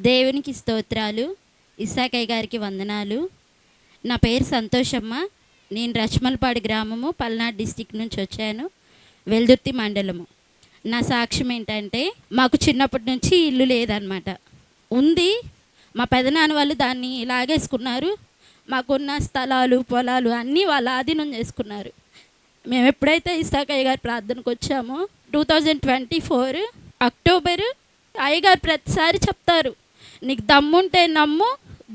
దేవునికి స్తోత్రాలు. ఇస్సాకయ్య గారికి వందనాలు. నా పేరు సంతోషమ్మ. నేను రచ్మల్పాడు గ్రామము, పల్నాడు డిస్టిక్ నుంచి వచ్చాను, వెల్దుర్తి మండలము. నా సాక్ష్యం ఏంటంటే, మాకు చిన్నప్పటి నుంచి ఇల్లు లేదనమాట. ఉంది, మా పెదనాన్న వాళ్ళు దాన్ని లాగేసుకున్నారు. మాకున్న స్థలాలు, పొలాలు అన్నీ వాళ్ళ ఆధీనం చేసుకున్నారు. మేము ఎప్పుడైతే ఇస్సాకయ్య గారి ప్రార్థనకు వచ్చామో 2024 అక్టోబరు, అయ్యగారు ప్రతిసారి చెప్తారు, నీకు దమ్ముంటే నమ్ము,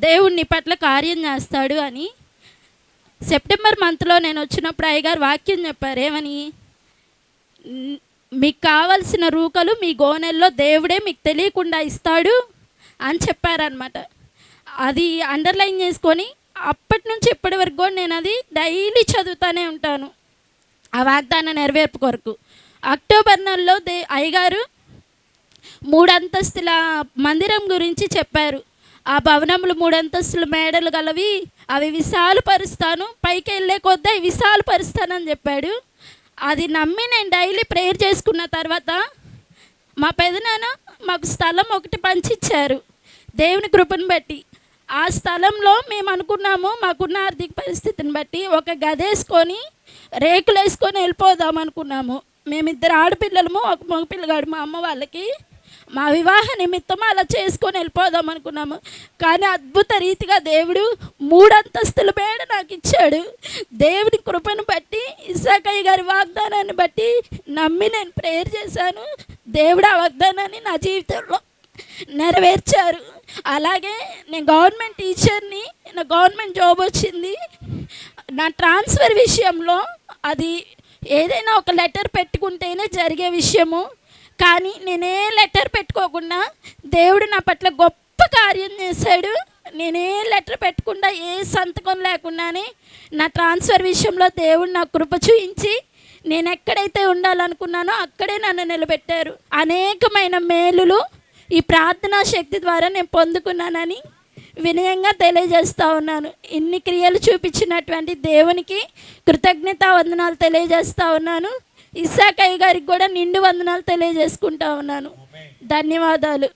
దేవుడు నీ పట్ల కార్యం చేస్తాడు అని. సెప్టెంబర్ మంత్లో నేను వచ్చినప్పుడు అయ్యగారు వాక్యం చెప్పారు. ఏమని? మీకు కావలసిన రూకలు మీ గోనెల్లో దేవుడే మీకు తెలియకుండా ఇస్తాడు అని చెప్పారనమాట. అది అండర్లైన్ చేసుకొని అప్పటి నుంచి ఇప్పటి వరకు కూడా నేను అది డైలీ చదువుతూనే ఉంటాను, ఆ వాగ్దాన నెరవేర్పు కొరకు. అక్టోబర్ నెలలో అయ్యగారు 3 అంతస్తుల మందిరం గురించి చెప్పారు. ఆ భవనములు 3 అంతస్తుల మేడలు గలవి, అవి విశాలపరుస్తాను, పైకి వెళ్ళే కొద్దీ విశాలపరుస్తానని చెప్పాడు. అది నమ్మి నేను డైలీ ప్రేయర్ చేసుకున్న తర్వాత మా పెదనాన్న మాకు స్థలం ఒకటి పంచిచ్చారు దేవుని కృపను బట్టి. ఆ స్థలంలో మేము అనుకున్నాము, మాకున్న ఆర్థిక పరిస్థితిని బట్టి ఒక గది వేసుకొని రేకులు వేసుకొని వెళ్ళిపోదాం అనుకున్నాము. మేమిద్దరు ఆడపిల్లలము, ఒక మగ పిల్లగాడు మా అమ్మ వాళ్ళకి. మా వివాహ నిమిత్తం అలా చేసుకొని వెళ్ళిపోదాం అనుకున్నాము. కానీ అద్భుత రీతిగా దేవుడు 3 అంతస్తుల మేడ నాకు ఇచ్చాడు. దేవుని కృపను బట్టి, ఇస్సాకయ్య గారి వాగ్దానాన్ని బట్టి నమ్మి నేను ప్రేయర్ చేశాను. దేవుడు ఆ వాగ్దానాన్ని నా జీవితంలో నెరవేర్చారు. అలాగే నేను గవర్నమెంట్ టీచర్ని, నా గవర్నమెంట్ జాబ్ వచ్చింది. నా ట్రాన్స్ఫర్ విషయంలో అది ఏదైనా ఒక లెటర్ పెట్టుకుంటేనే జరిగే విషయము. కానీ నేనే లెటర్ పెట్టుకోకుండా దేవుడు నా పట్ల గొప్ప కార్యం చేశాడు. నేనే లెటర్ పెట్టకుండా, ఏ సంతకం లేకుండానే నా ట్రాన్స్ఫర్ విషయంలో దేవుడు నాకు కృప చూపించి నేను ఎక్కడైతే ఉండాలనుకున్నానో అక్కడే నన్ను నిలబెట్టారు. అనేకమైన మేలులు ఈ ప్రార్థనా శక్తి ద్వారా నేను పొందుకున్నానని వినయంగా తెలియజేస్తూ ఉన్నాను. ఇన్ని క్రియలు చూపించినటువంటి దేవునికి కృతజ్ఞతా వందనాలు తెలియజేస్తూ ఉన్నాను. ఇస్సాకయ్య గారికి కూడా నిండు వందనాలు తెలియజేసుకుంటా ఉన్నాను. ధన్యవాదాలు.